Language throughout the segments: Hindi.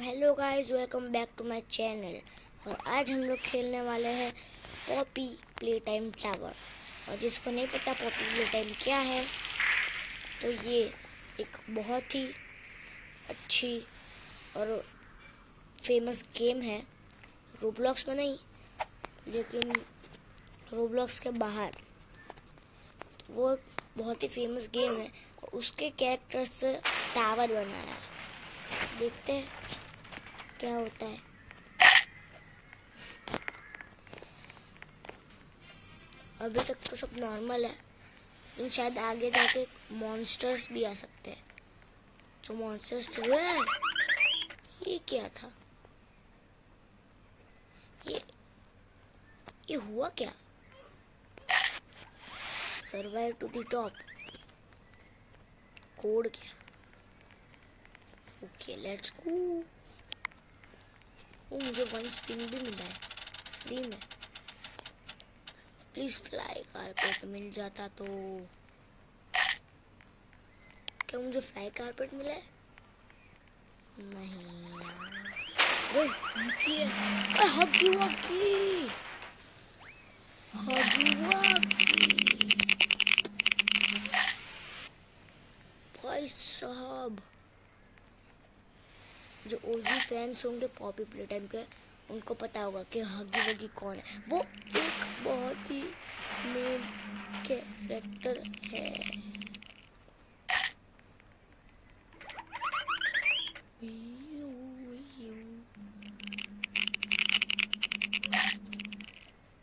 Hello guys, welcome back to my channel. और आज हम लोग खेलने वाले हैं पॉपी प्ले टाइम टावर। और जिसको नहीं पता पॉपी प्ले टाइम क्या है, तो ये एक बहुत ही अच्छी और फेमस गेम है। रोब्लॉक्स में नहीं, लेकिन रोब्लॉक्स के बाहर वो एक बहुत ही फेमस गेम है। और उसके कैरेक्टर से टावर बनाया है। देखते हैं क्या होता है। अभी तक तो सब नॉर्मल है, लेकिन शायद आगे जाके मॉन्स्टर्स भी आ सकते हैं। जो मॉन्स्टर्स हुए हैं, ये क्या था? ये हुआ क्या? Survive to the top code क्या? Okay, let's go. मुझे 1 स्पिन भी मिला है फ्री में। प्लीज फ्लाई कारपेट मिल जाता तो। क्या मुझे फ्लाई कारपेट मिला है? नहीं यार। ओए, ये है हगी वगी। हगी वगी भाई साहब। जो ओजी फैंस होंगे पॉपी प्ले टाइम के, उनको पता होगा कि हगी वगी कौन है। वो एक बहुत ही मेन कैरेक्टर है।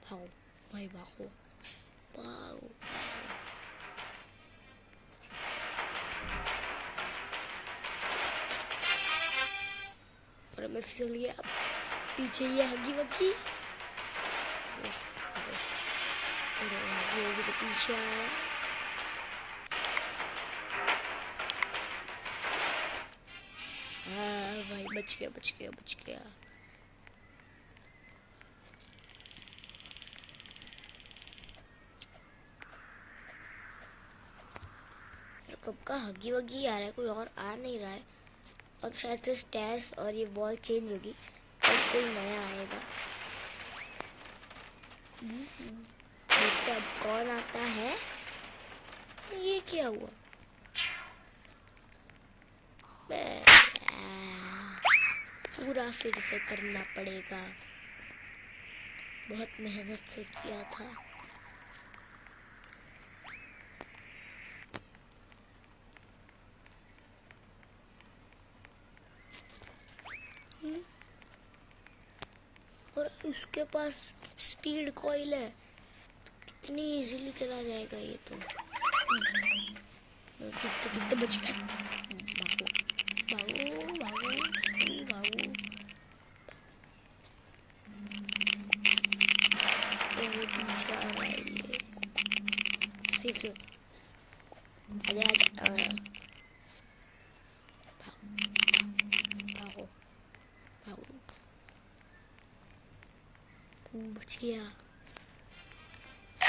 भागो भाई, भागो भागो। और मैं फिसल गया। पीछे ये हगी वगी। अरे हगी वगी तो पीछे आ रहा है। हाँ भाई, बच गया बच गया बच गया। कब का हगी वगी आ रहा है, कोई और आ नहीं रहा है। अब शायद से स्टैर्स और ये वॉल चेंज होगी और कोई नया आएगा। देखते अब कौन आता है। ये क्या हुआ? पूरा फिर से करना पड़ेगा। बहुत मेहनत से किया था। और उसके पास स्पीड कॉइल है, कितनी इजीली चला जाएगा ये तो। कितने कितने बच गए। भागो भागो भागो भागो। ये पीछे आ रहा है ये। सिर्फ आजा आजा। भागो भागो। बच गया।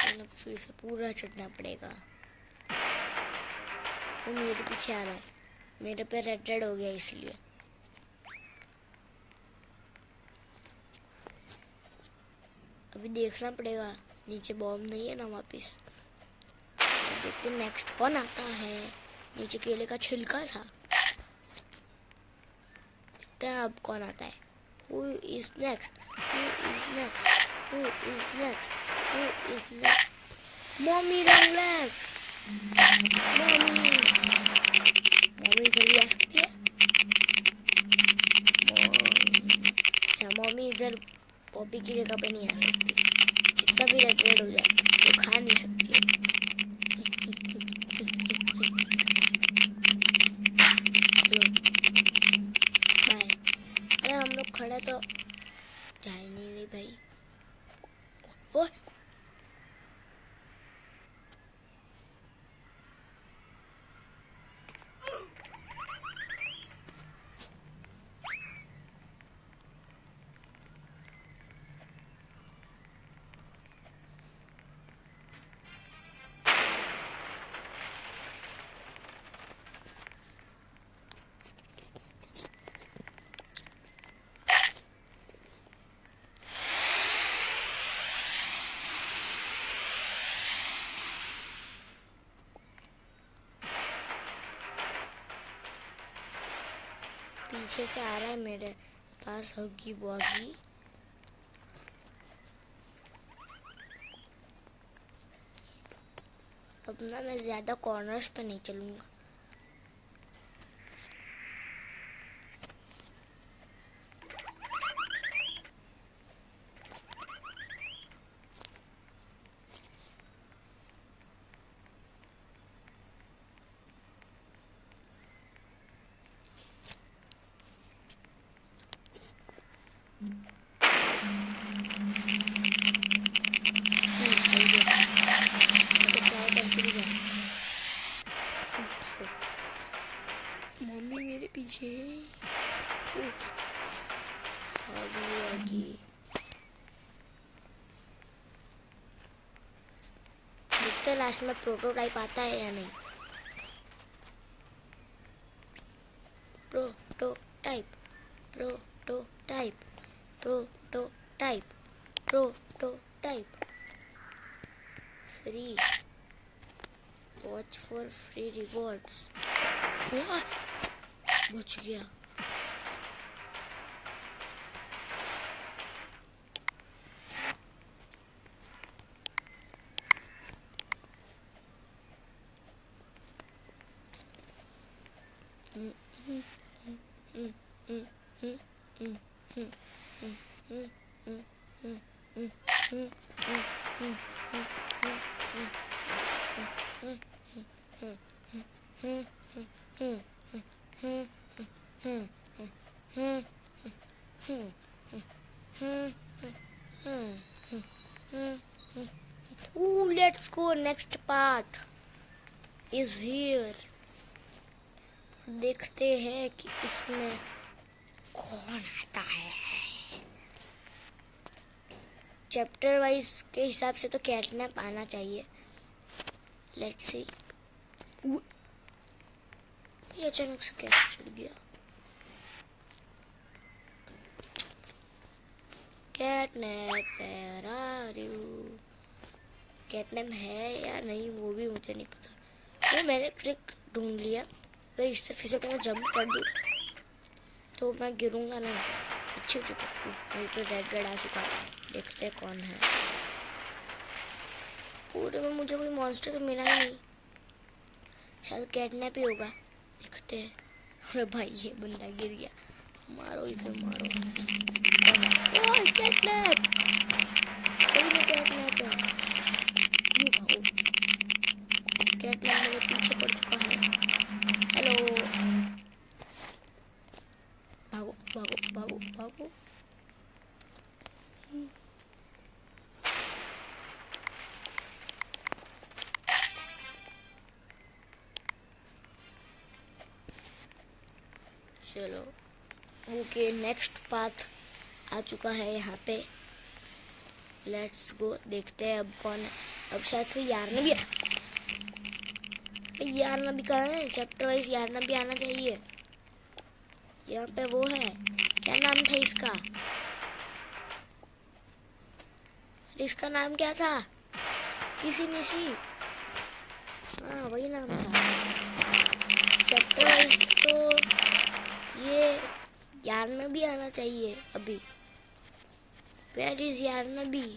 अब फिर से पूरा चढ़ना पड़ेगा। वो मेरे पीछे आ रहा है, मेरे पे रेड रेड हो गया इसलिए। अभी देखना पड़ेगा नीचे बॉम्ब नहीं है ना वापिस। देखते नेक्स्ट कौन आता है। नीचे केले का छिलका था। देखते हैं अब कौन आता है। Who is next? Who is next? Who is next? Who is next? Mummy relax. Mummy इधर भी आ सकती है। अच्छा, मम्मी इधर पॉपी की जगह पे नहीं आ सकती। जितना भी रेड रेड हो जाए वो खा नहीं सकती है। बाय। अरे हम लोग खड़े तो जा ही नहीं रही भाई। ओह, पीछे से आ रहा है मेरे पास हगी बॉगी। अब ना मैं ज़्यादा कॉर्नर्स पे नहीं चलूँगा। मम्मी मेरे पीछे आगे देखते लास्ट में प्रोटोटाइप आता है या नहीं। Prototype prototype prototype prototype free watch for free rewards. बच गया। Ooh, let's go. Next path is here. देखते हैं कि इसमें कौन आता है। चैप्टर वाइज के हिसाब से तो कैटनैप आना चाहिए। Let's see. ये अचानक से कैसे चढ़ गया। Catnap where are you. Catnap है या नहीं वो भी मुझे नहीं पता। वो मैंने ट्रिक ढूंढ लिया। अगर इससे फिसल के मैं जंप कर दूँ तो मैं गिरूंगा नहीं। अच्छी हो चुका। मेरे पे रेड रेड आ चुका। देखते हैं कौन है। पूरे में मुझे कोई मॉन्स्टर तो मिला ही नहीं। शायद कैटनैप ही होगा। देखते हैं। अरे भाई ये बंदा गिर गया। मारो इसे मारो। ओह कैटनैप। सही में कैटनैप है। कैटनैप मेरे पीछे पड़ चुका है। हेलो। भागो भागो भागो भागो। चलो ओके नेक्स्ट पाथ आ चुका है यहाँ पे। Let's go. देखते हैं अब कौन है। अब शायद से यारना भी है। यारना भी कहाँ है। चैप्टर वाइज यारना भी आना चाहिए। यहाँ पे वो है। क्या नाम था इसका। इसका नाम क्या था। किसी मिशी। हाँ वही नाम था। चैप्टर वाइज तो ये यारना भी आना चाहिए अभी। वेयर इज यारना भी।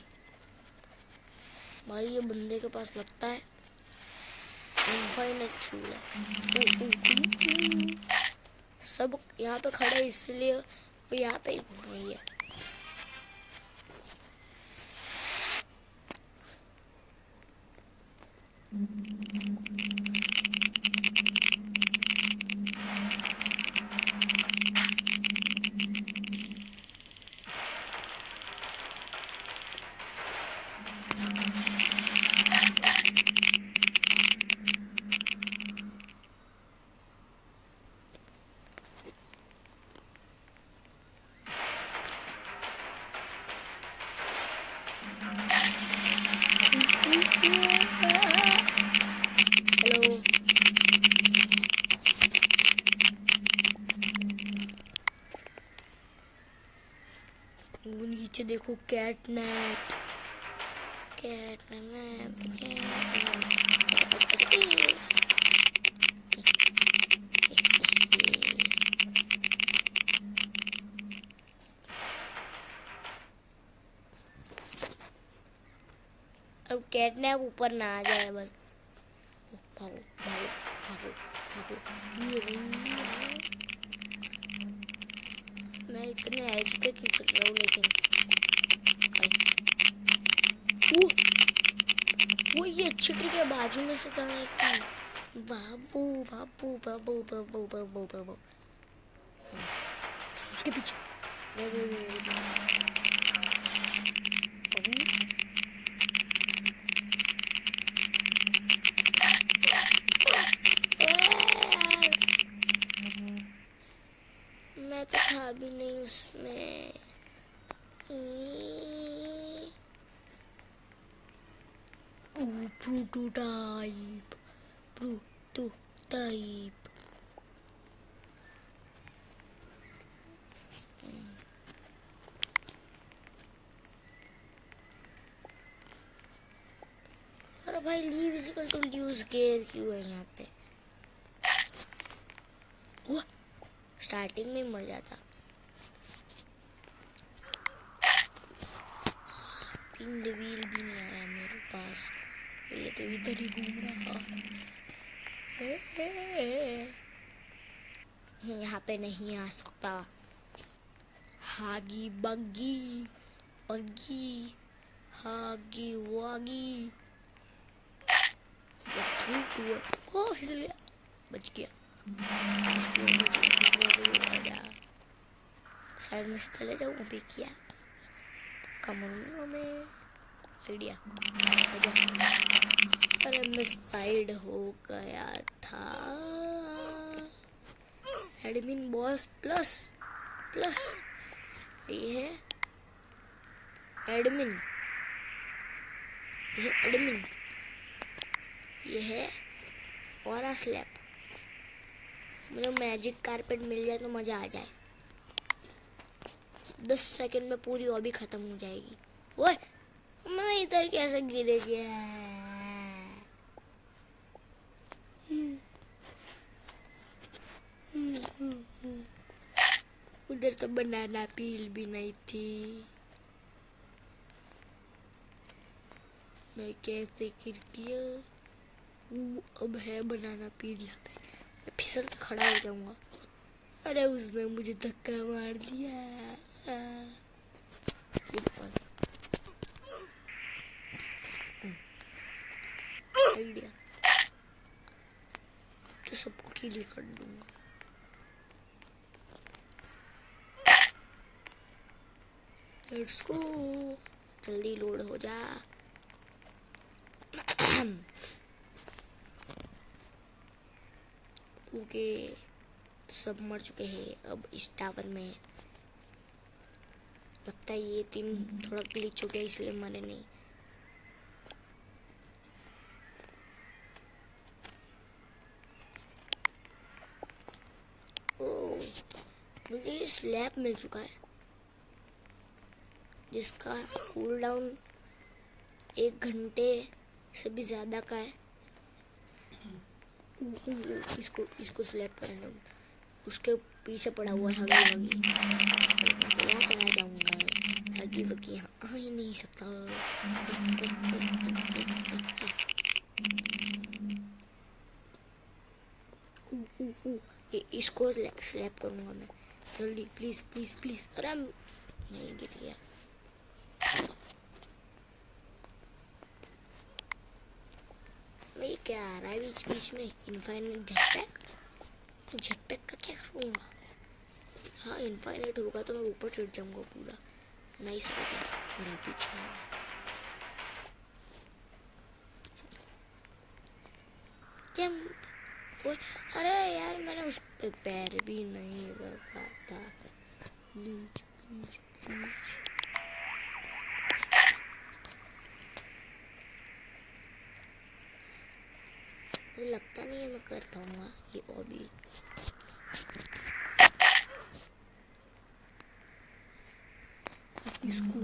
भाई ये बंदे के पास लगता है इनफाइनाइट फ्यूल है। सब यहाँ पे खड़े इसलिए वो यहाँ पे ही घूम रही है। नीचे देखो कैटनैप कैटनैप कैटनैप ऊपर ना आ जाए बस। भागो भागो भागो भागो। ये नहीं, मैं इतने एज पे क्यों चल रहा हूँ लेकिन। वो ये छिट्री के बाजू में से जाने की। बाबू बाबू बाबू बाबू बाबू बाबू उसके पीछे। मैं तो था भी नहीं उसमें। Prototype prototype. अरे भाई leave is equal to use gear क्यों है यहाँ पे? स्टार्टिंग में मर जाता। स्पिन द व्हील भी नहीं आया मेरे पास। ये तो इधर ही घूम रहा है। यहाँ पे नहीं आ सकता। हागी बग्गी बग्गी हागी वागी। 3 2 1। ओ फिसल गया, बच गया। साइड में से चले जाऊँ अभी क्या कमरूंगा मैं। आइडिया। अरे मैं साइड हो गया था। Admin boss plus plus. ये है एडमिन, ये एडमिन, ये है और स्लैप। मुझे मैजिक कारपेट मिल जाए तो मजा आ जाए। 10 सेकंड में पूरी हॉबी खत्म हो जाएगी। ओए मैं इधर कैसे गिर गया? उधर तो बनाना पील भी नहीं थी। मैं कैसे गिर गया? अब है बनाना पील यहाँ पे। मैं फिसल के खड़ा हो जाऊंगा। अरे उसने मुझे धक्का मार दिया। आइडिया तो सबको किल कर दूंगा। लेट्स गो, जल्दी लोड हो जा। ओके तो सब मर चुके हैं अब इस टावर में। लगता है ये 3 थोड़ा ग्लिच हो गया इसलिए मरे नहीं। मुझे स्लैब मिल चुका है जिसका कूल डाउन 1 घंटे से भी ज़्यादा का है। इसको स्लैब करने दो। उसके पीछे पड़ा हुआ है हगी वगी। मैं तो यहाँ चला जाऊँगा। हगी वगी आ ही नहीं सकता। इसको स्लैब करूँगा मैं जल्दी। Please please please. अरे नहीं गिर गया। मैं क्या आ रहा है बीच बीच में? Infinite jetpack. जेटपैक का क्या करूँगा? हाँ इनफाइनाइट होगा तो मैं ऊपर चढ़ जाऊँगा पूरा। नाइस हो गया। मेरा पीछे क्या? अरे यार मैंने उस पे पैर भी नहीं रखा था। Please please please. मुझे लगता नहीं है मैं कर पाऊंगा ये हॉबी। इसको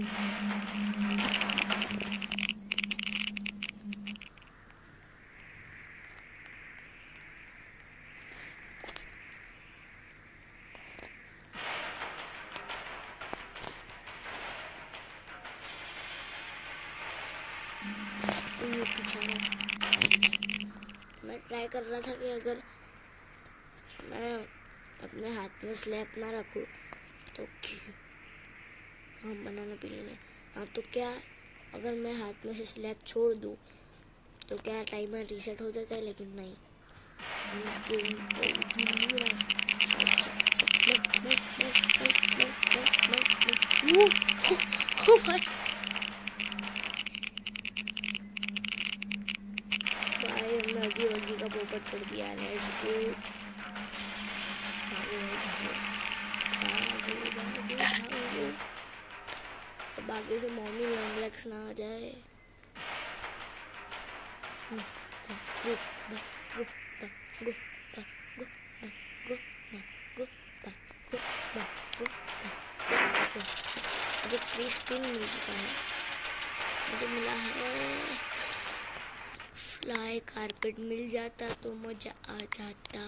ट्राई कर रहा था कि अगर मैं अपने हाथ में स्लैब ना रखूँ तो हम बनाना पी लेंगे। हाँ तो क्या अगर मैं हाथ में से स्लैब छोड़ दूँ तो क्या टाइमर रीसेट हो जाता है? लेकिन नहीं, हम इस गेम को भाई हमने आगे वगी का पोपट कर दिया। लेट्स गो, भागो भागो भागो भागो, अब आगे से मॉमी लॉन्ग लेग्स ना आ जाए। गो गो गो गो गो गो गो गो। मुझे फ्री स्पिन मिल चुका है। मुझे मिला है फ्लाई कारपेट, मिल जाता तो मजा आ जाता।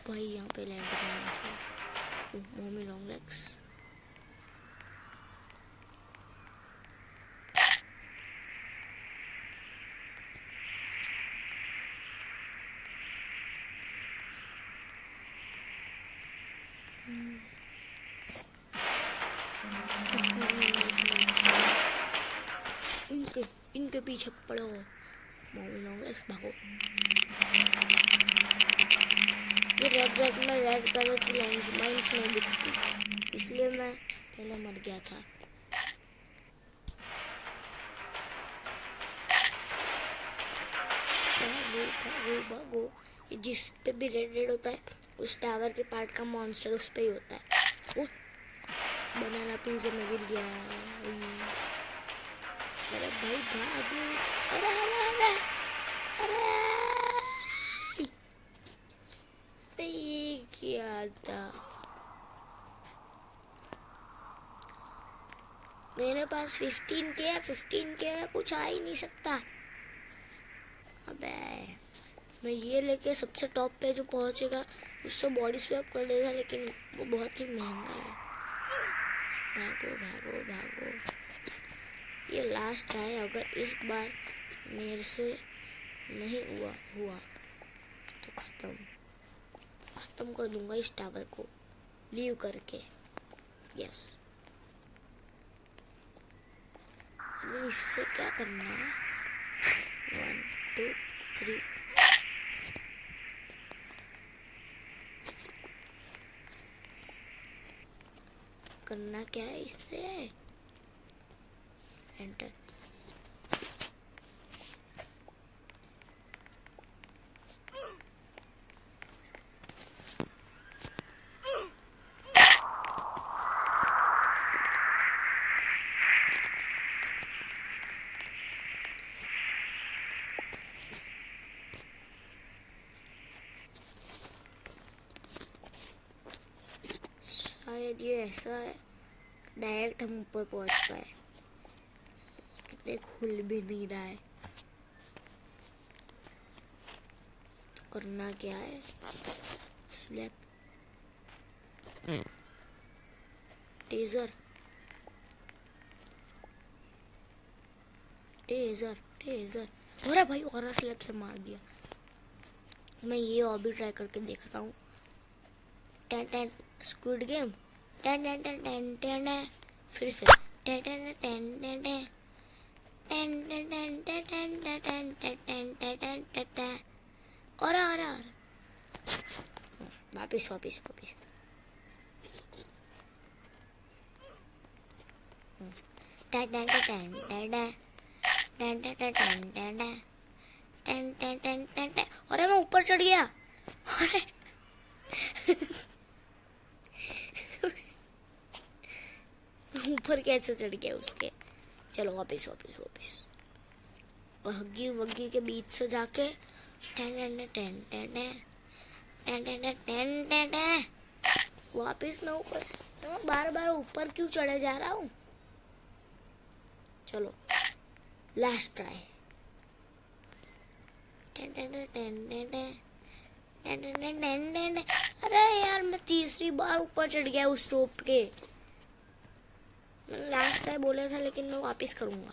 भाई यहाँ पे लैंड करना था। मॉमी लॉन्ग लेग्स, इनके पीछे पड़ो। मॉमी लॉन्ग लेग्स भागो। ये रेड में रेड कलर की लाइंस नहीं दिखती, इसलिए मैं पहले मर गया था। भागो भागो भागो। ये जिस पे भी रेड होता है उस टावर के पार्ट का मॉन्स्टर उस पे ही होता है। वो बनाना पिंजरे में गिर गया। अरे भाई भागो। अरे अरे अरे अरे ये क्या था? मेरे पास 15K है, 15K में कुछ आ ही नहीं सकता। अबे मैं ये लेके सबसे टॉप पे जो पहुंचेगा उससे बॉडी स्वैप कर देगा, लेकिन वो बहुत ही महंगा है। भागो भागो भागो। ये लास्ट है, अगर इस बार मेरे से नहीं हुआ तो खत्म कर दूंगा इस टावर को लीव करके। यस, इससे क्या करना है? 1 2 3। करना क्या है इससे? एंटर। शायद ये ऐसा है डायरेक्ट हम ऊपर पहुंच पाए, कितने खुल भी नहीं रहा है। तो करना क्या है? Slap, taser taser taser. अरे भाई और स्लैप से मार दिया। मैं ये और भी ट्राई करके देखता हूँ। Ten squid game, ten ten ten ten ten. फिर से ten ten ten ten ten ten ten ten ten ten ten ten ten ten. और वापिस वापिस वापिस। Ten ten ten ten ten ten ten ten ten ten ten ten ten. अरे मैं ऊपर चढ़ गया। अरे ऊपर कैसे चढ़ गया उसके? चलो वापिस वापिस वापिस। हग्गी वग्गी के बीच से जाके ten ten ten ten ten ten ten ten ten. वापिस मैं ऊपर। मैं बार बार ऊपर क्यों चढ़े जा रहा हूँ? चलो last try. Ten ten ten ten ten ten ten ten. अरे यार मैं तीसरी बार ऊपर चढ़ गया उस रोप के। मैंने लास्ट टाइम बोला था, लेकिन मैं वापस करूंगा।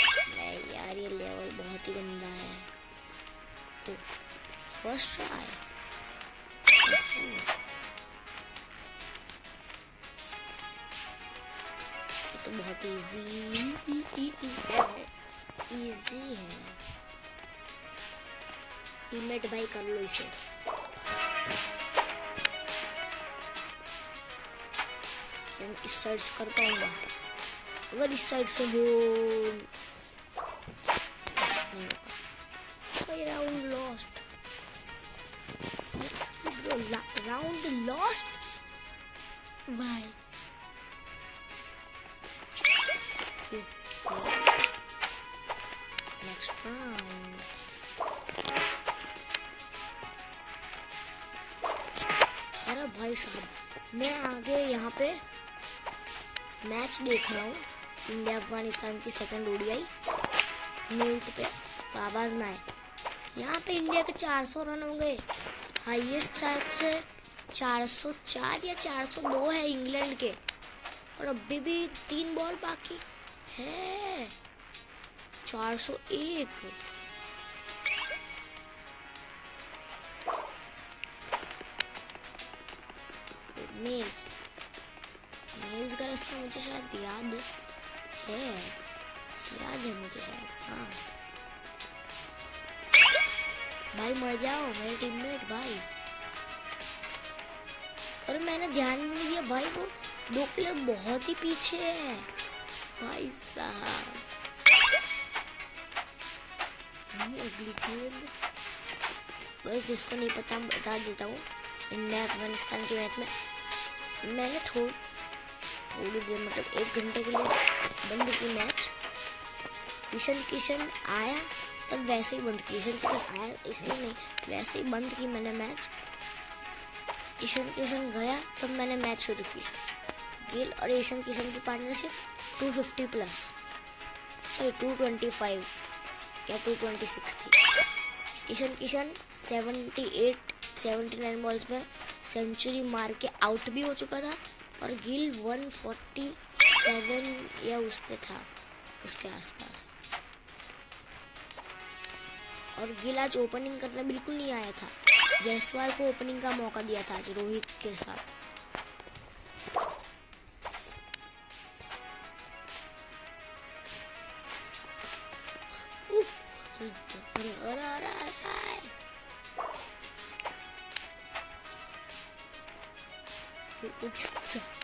तो बहुत इजी है। टीममेट भाई कर लो इसे। मैं इस साइड से कर पाऊंगा? अगर इस साइड से हो नहीं होगा। राउंड लॉस्ट, राउंड लॉस्ट भाई। Next round. अरे भाई साहब, मैं आगे यहाँ पे मैच देख रहा हूँ, इंडिया अफगानिस्तान की सेकंड ओडीआई। म्यूट पे तो आवाज़ ना आए। यहाँ पे इंडिया के 400 रन हो गए। हाईएस्ट शायद से 404 या 402 है इंग्लैंड के, और अभी भी 3 बॉल बाकी है। 401। मेज का रास्ता मुझे शायद याद है मुझे शायद। हाँ भाई, मर जाओ मेरे टीममेट भाई। और मैंने ध्यान भी नहीं दिया भाई, वो 2 प्लेयर बहुत ही पीछे है भाई साहब। अगली गेंद भाई, जिसको नहीं पता मैं बता देता हूँ। इंडिया अफगानिस्तान के मैच में मैंने थोड़ी देर, मतलब 1 घंटे के लिए बंद की मैच। किशन आया तब वैसे ही बंद की। किशन आया इसलिए नहीं, वैसे ही बंद की मैंने मैच। किशन गया तब मैंने मैच शुरू की। गिल और किशन की पार्टनरशिप 250 प्लस, सॉरी 225 या 226 थी। किशन 79 बॉल्स में सेंचुरी मार के आउट भी हो चुका था, और गिल 147 या उस पे था, उसके आसपास। और गिल आज ओपनिंग करना बिल्कुल नहीं आया था। जायसवाल को ओपनिंग का मौका दिया था आज रोहित के साथ।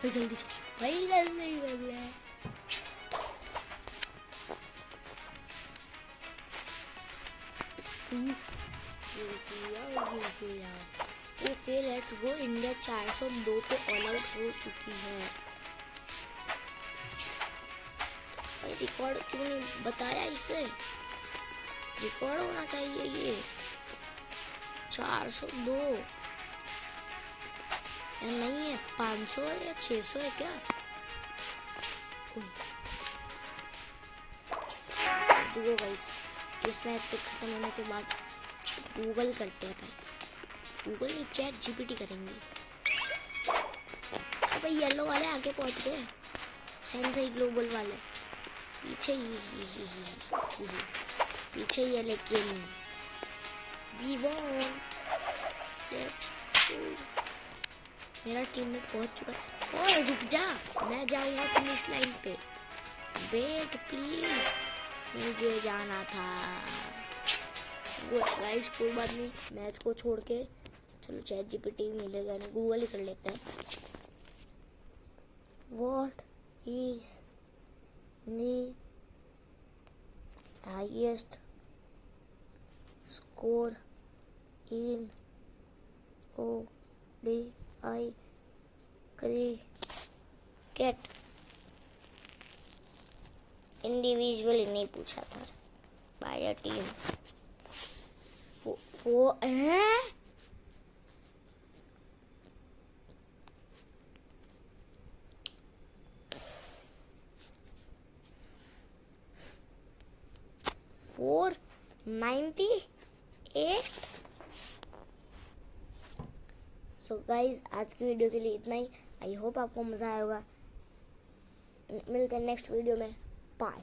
जल्दी भाई, जल्दी कर ले। Okay let's go. इंडिया 402 पे ऑल आउट हो चुकी है। भाई रिकॉर्ड क्यों नहीं बताया इसे? रिकॉर्ड होना चाहिए ये। 402 या नहीं है, 500 है या 600 है क्या? रुको गाइस, इस मैच पे खत्म होने के बाद गूगल करते हैं भाई। गूगल नहीं, चैट जीपीटी करेंगे। अबे येलो वाले आगे पहुंच गए, सेंसई ग्लोबल वाले पीछे ही है, लेकिन वी वॉन। Let's go. मेरा टीम में पहुंच चुका है। और रुक जा, मैं जाऊंगा फिनिश लाइन पे। वेट प्लीज, मुझे जाना था। गाइस कोई बात नहीं, मैच को छोड़ के चलो चैट जीपीटी मिलेगा नहीं, गूगल ही कर लेते हैं। What is the highest score in ODI cricket? Individually नहीं पूछा था, by a team. Four 98। So guys, आज की वीडियो के लिए इतना ही। आई होप आपको मज़ा आया होगा। मिलते हैं नेक्स्ट वीडियो में। बाय।